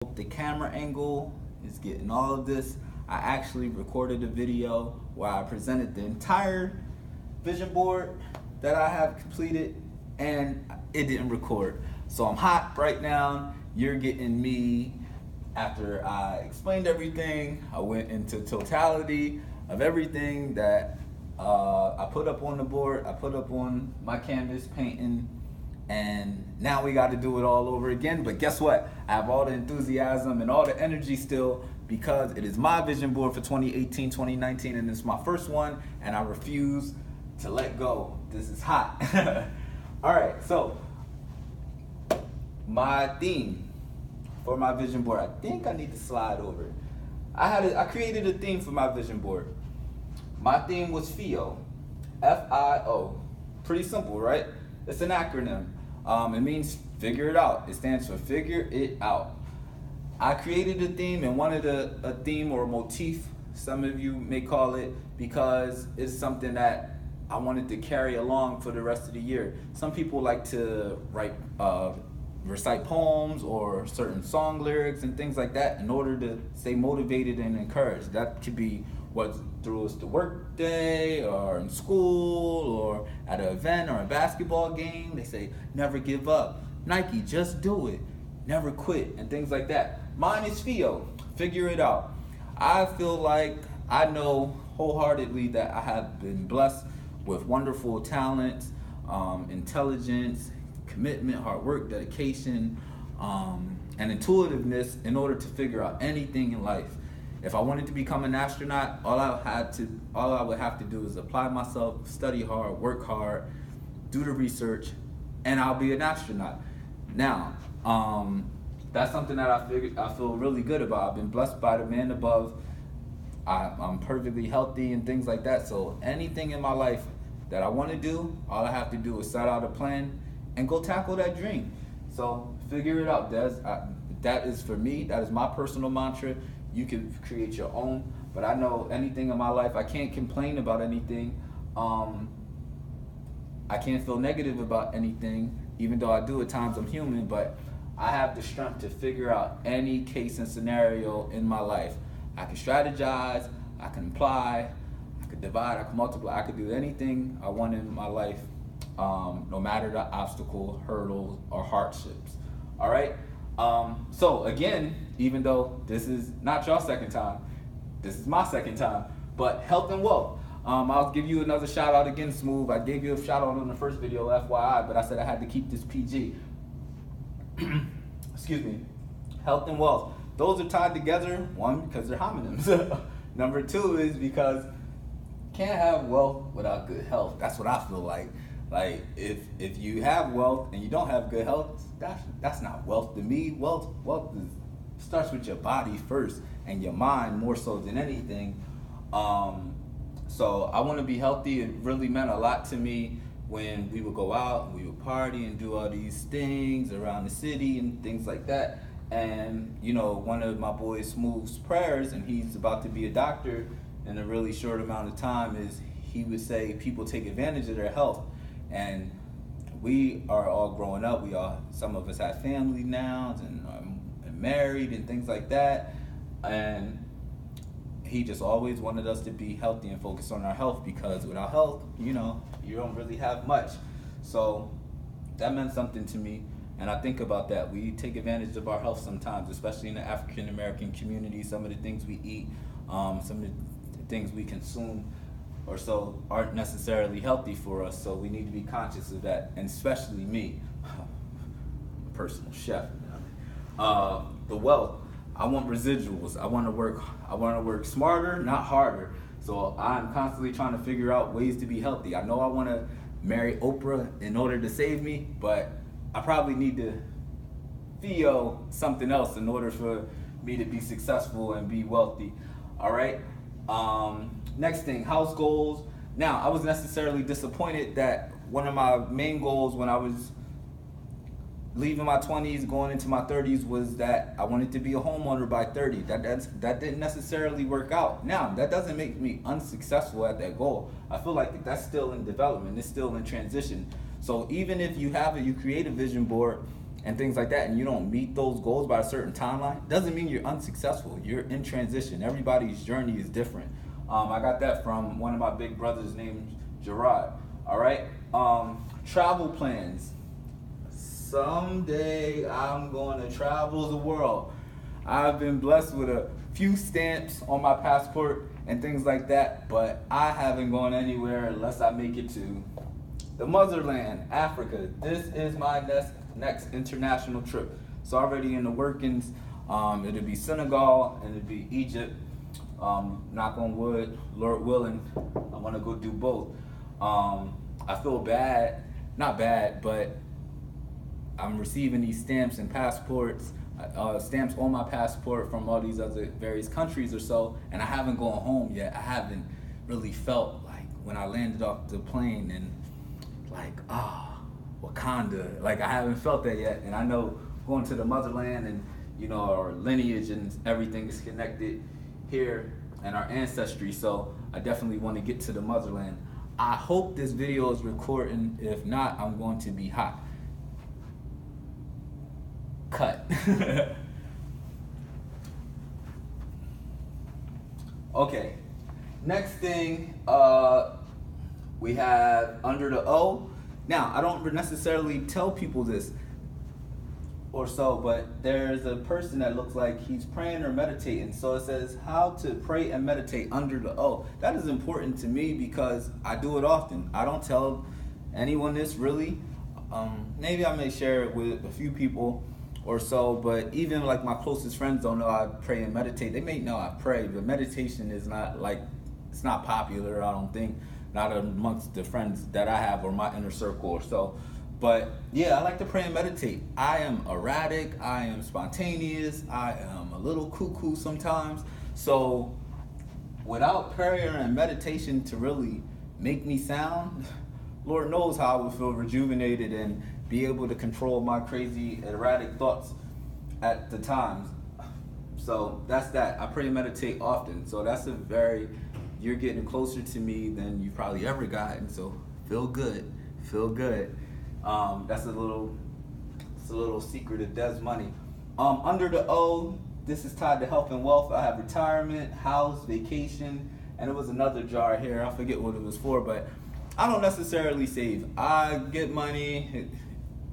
hope the camera angle is getting all of this. I actually recorded a video where I presented the entire vision board that I have completed, and it didn't record. So I'm hot right now. You're getting me after I explained everything. I went into totality of everything that I put up on the board, I put up on my canvas painting, and now we got to do it all over again. But guess what? I have all the enthusiasm and all the energy still because it is my vision board for 2018, 2019, and it's my first one, and I refuse to let go. This is hot. All right, so my theme for my vision board, I think I need to slide over it. I created a theme for my vision board. My theme was F.I.O. F-I-O. Pretty simple, right? It's an acronym. It means figure it out. It stands for figure it out. I created a theme and wanted a theme or a motif, some of you may call it, because it's something that I wanted to carry along for the rest of the year. Some people like to recite poems or certain song lyrics and things like that in order to stay motivated and encouraged. That could be what through us the work day or in school or at an event or a basketball game. They say never give up, Nike, just do it, never quit, and things like that. Mine is F.I.O. Figure it out. I feel like I know wholeheartedly that I have been blessed with wonderful talents, intelligence, commitment, hard work, dedication, and intuitiveness in order to figure out anything in life. If I wanted to become an astronaut, all I would have to do is apply myself, study hard, work hard, do the research, and I'll be an astronaut. Now, that's something that I feel really good about. I've been blessed by the man above. I'm perfectly healthy and things like that. So anything in my life that I want to do, all I have to do is set out a plan and go tackle that dream. So figure it out. That is for me. That is my personal mantra. You can create your own, but I know anything in my life, I can't complain about anything. I can't feel negative about anything, even though I do at times. I'm human, but I have the strength to figure out any case and scenario in my life. I can strategize, I can apply, I can divide, I can multiply, I can do anything I want in my life, no matter the obstacle, hurdles, or hardships. All right? So again, even though this is not your second time, this is my second time, but health and wealth. I'll give you another shout out again, Smooth. I gave you a shout out on the first video, FYI, but I said I had to keep this PG. Excuse me. Health and wealth. Those are tied together, one, because they're homonyms. Number two is because can't have wealth without good health. That's what I feel like. Like if you have wealth and you don't have good health, that's not wealth to me. Wealth starts with your body first and your mind more so than anything. So I want to be healthy. It really meant a lot to me when we would go out, we would party and do all these things around the city and things like that. And you know, one of my boys, Smooth's prayers, and he's about to be a doctor in a really short amount of time, is he would say people take advantage of their health. And we are all growing up. Some of us have family now and married and things like that. And he just always wanted us to be healthy and focus on our health, because without health, you know, you don't really have much. So that meant something to me. And I think about that. We take advantage of our health sometimes, especially in the African American community. Some of the things we eat, some of the things we consume or so aren't necessarily healthy for us, so we need to be conscious of that, and especially me, a personal chef. The wealth, I want residuals. I want to work smarter, not harder. So I'm constantly trying to figure out ways to be healthy. I know I want to marry Oprah in order to save me, but I probably need to F.I.O. something else in order for me to be successful and be wealthy. All right. Next thing, house goals. Now, I was necessarily disappointed that one of my main goals when I was leaving my 20s, going into my 30s, was that I wanted to be a homeowner by 30. That didn't necessarily work out. Now, that doesn't make me unsuccessful at that goal. I feel like that's still in development. It's still in transition. So even if you create a vision board and things like that, and you don't meet those goals by a certain timeline, doesn't mean you're unsuccessful. You're in transition. Everybody's journey is different. I got that from one of my big brothers named Gerard. All right. Travel plans. Someday I'm going to travel the world. I've been blessed with a few stamps on my passport and things like that, but I haven't gone anywhere unless I make it to the motherland, Africa. This is my next international trip. It's already in the workings. It'll be Senegal and it'll be Egypt. Knock on wood, Lord willing, I want to go do both. I feel bad, not bad, but I'm receiving these stamps and passports, stamps on my passport from all these other various countries or so, and I haven't gone home yet. I haven't really felt like when I landed off the plane and like, Wakanda. Like, I haven't felt that yet, and I know going to the motherland and, our lineage and everything is connected here and our ancestry, so I definitely want to get to the motherland. I hope this video is recording. If not, I'm going to be hot. Cut. Okay, next thing, we have under the O. Now, I don't necessarily tell people this or so, but there's a person that looks like he's praying or meditating. So it says how to pray and meditate under the O. That is important to me because I do it often. I don't tell anyone this really. Maybe I may share it with a few people or so, but even like my closest friends don't know I pray and meditate. They may know I pray, but meditation is not like, it's not popular, I don't think, not amongst the friends that I have or my inner circle or so. But yeah, I like to pray and meditate. I am erratic, I am spontaneous, I am a little cuckoo sometimes. So without prayer and meditation to really make me sound, Lord knows how I would feel rejuvenated and be able to control my crazy erratic thoughts at the times. So that's that. I pray and meditate often. So that's you're getting closer to me than you've probably ever gotten. So feel good, feel good. That's a little secret of Des Money. Under the O, this is tied to health and wealth. I have retirement, house, vacation, and it was another jar here. I forget what it was for, but I don't necessarily save. I get money,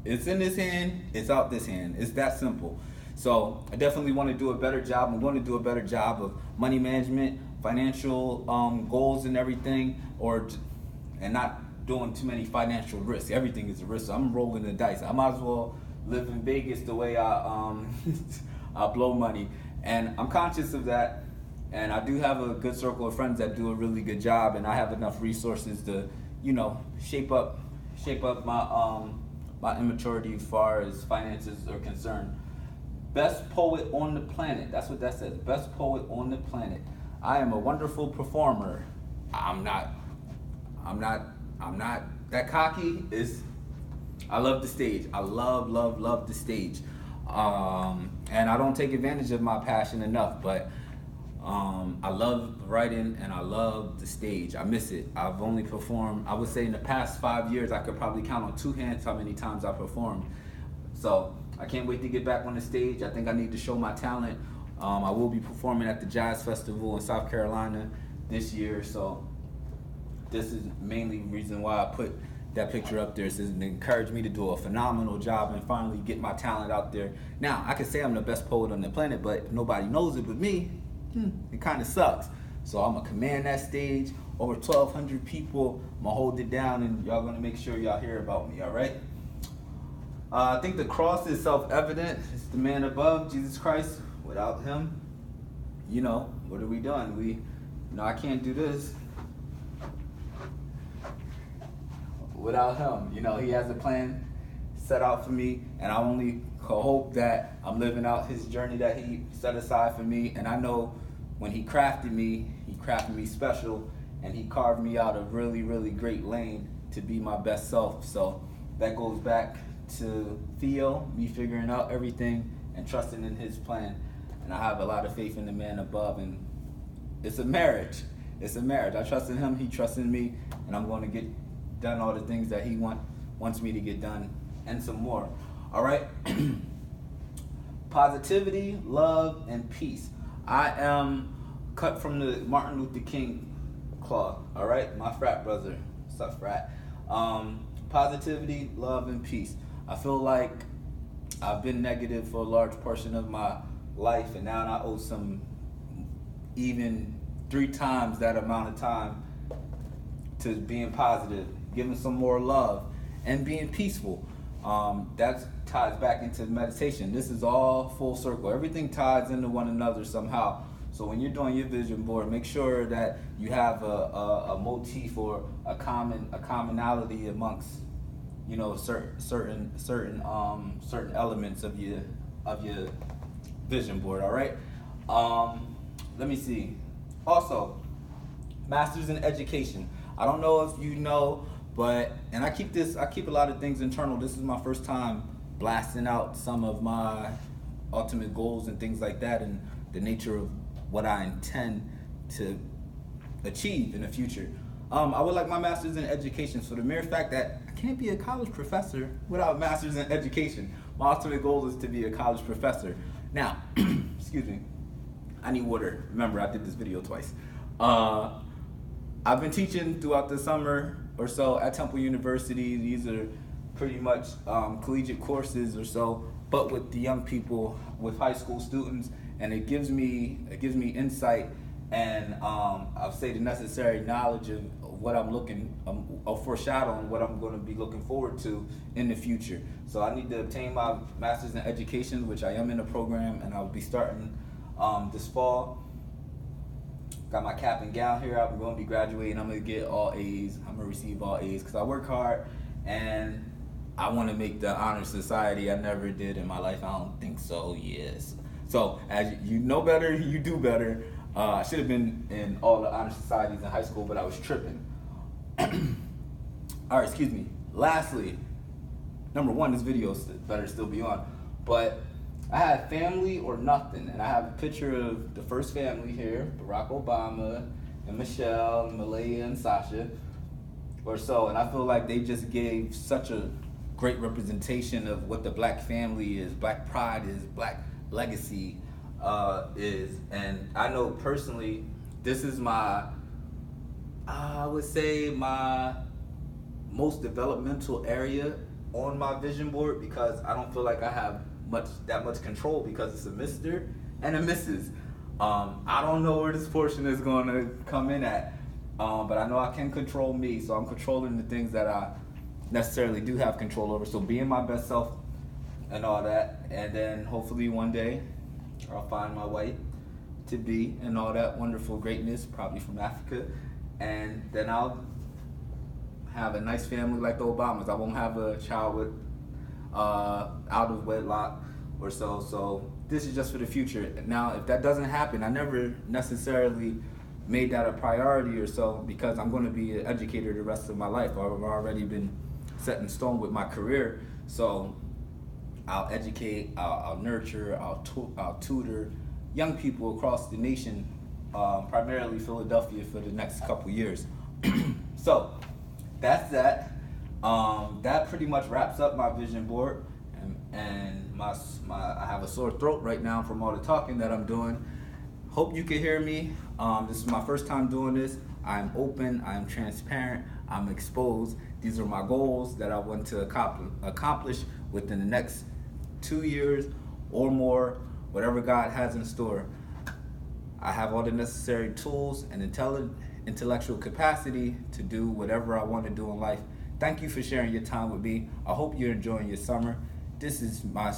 it's in this hand, it's out this hand. It's that simple. So I definitely want to do a better job. I'm going to do a better job of money management, financial goals and everything, and not doing too many financial risks. Everything is a risk. So I'm rolling the dice. I might as well live in Vegas the way I I blow money, and I'm conscious of that. And I do have a good circle of friends that do a really good job, and I have enough resources to, shape up my immaturity as far as finances are concerned. Best poet on the planet. That's what that says. Best poet on the planet. I am a wonderful performer. I'm not that cocky. I love the stage. I love the stage. And I don't take advantage of my passion enough, but I love writing and I love the stage. I miss it. I've only performed, I would say in the past 5 years, I could probably count on 2 hands how many times I performed. So I can't wait to get back on the stage. I think I need to show my talent. I will be performing at the Jazz Festival in South Carolina this year. So this is mainly the reason why I put that picture up there. It says to encourage me to do a phenomenal job and finally get my talent out there. Now, I can say I'm the best poet on the planet, but if nobody knows it but me, it kind of sucks. So I'm gonna command that stage, over 1,200 people. I'm gonna hold it down, and y'all gonna make sure y'all hear about me, all right? I think the cross is self-evident. It's the man above, Jesus Christ. Without him, what are we doing? I can't do this without him. He has a plan set out for me, and I only hope that I'm living out his journey that he set aside for me. And I know when he crafted me special, and he carved me out a really, really great lane to be my best self. So that goes back to F.I.O, me figuring out everything and trusting in his plan. And I have a lot of faith in the man above, and it's a marriage. It's a marriage. I trust in him, he trusts in me, and I'm going to get done all the things that he wants me to get done, and some more. All right. Positivity, love, and peace. I am cut from the Martin Luther King cloth. All right, my frat brother. What's up, frat? Positivity, love, and peace. I feel like I've been negative for a large portion of my life, and now I owe some even 3 times that amount of time to being positive, giving some more love, and being peaceful. That ties back into meditation. This is all full circle. Everything ties into one another somehow. So when you're doing your vision board, make sure that you have a motif or a commonality amongst, you know, certain elements of your vision board. All right. Let me see. Also, masters in education. I don't know if you know, and I keep a lot of things internal. This is my first time blasting out some of my ultimate goals and things like that, and the nature of what I intend to achieve in the future. I would like my master's in education. So the mere fact that I can't be a college professor without a master's in education. My ultimate goal is to be a college professor. Now, excuse me, I need water. Remember, I did this video twice. I've been teaching throughout the summer or so at Temple University. These are pretty much collegiate courses or so, but with the young people, with high school students, and it gives me insight and I'll say the necessary knowledge of what I'm looking, foreshadowing what I'm going to be looking forward to in the future. So I need to obtain my master's in education, which I am in a program, and I'll be starting this fall. Got my cap and gown here. I'm going to be graduating. I'm going to get all A's. I'm going to receive all A's because I work hard and I want to make the honor society. I never did in my life. I don't think so. Yes. So as you know better, you do better. I should have been in all the honor societies in high school, but I was tripping. All right, excuse me. Lastly, number 1, this video better still be on. But I had family or nothing, and I have a picture of the first family here, Barack Obama and Michelle and Malaya and Sasha or so, and I feel like they just gave such a great representation of what the black family is, black pride is, black legacy is. And I know personally, this is I would say my most developmental area on my vision board, because I don't feel like I have that much control, because it's a Mr. and a Mrs. I don't know where this portion is going to come in at, but I know I can control me, so I'm controlling the things that I necessarily do have control over. So being my best self and all that, and then hopefully one day I'll find my wife to be and all that wonderful greatness, probably from Africa, and then I'll have a nice family like the Obamas. I won't have a child with out of wedlock or so. So this is just for the future. Now, if that doesn't happen, I never necessarily made that a priority or so, because I'm going to be an educator the rest of my life. I've already been set in stone with my career. So I'll educate, I'll nurture, I'll tutor young people across the nation, primarily Philadelphia, for the next couple years. So that's that. That pretty much wraps up my vision board, and I have a sore throat right now from all the talking that I'm doing. Hope you can hear me. This is my first time doing this. I'm open, I'm transparent, I'm exposed. These are my goals that I want to accomplish within the next 2 years or more, whatever God has in store. I have all the necessary tools and intellectual capacity to do whatever I want to do in life. Thank you for sharing your time with me. I hope you're enjoying your summer. This is my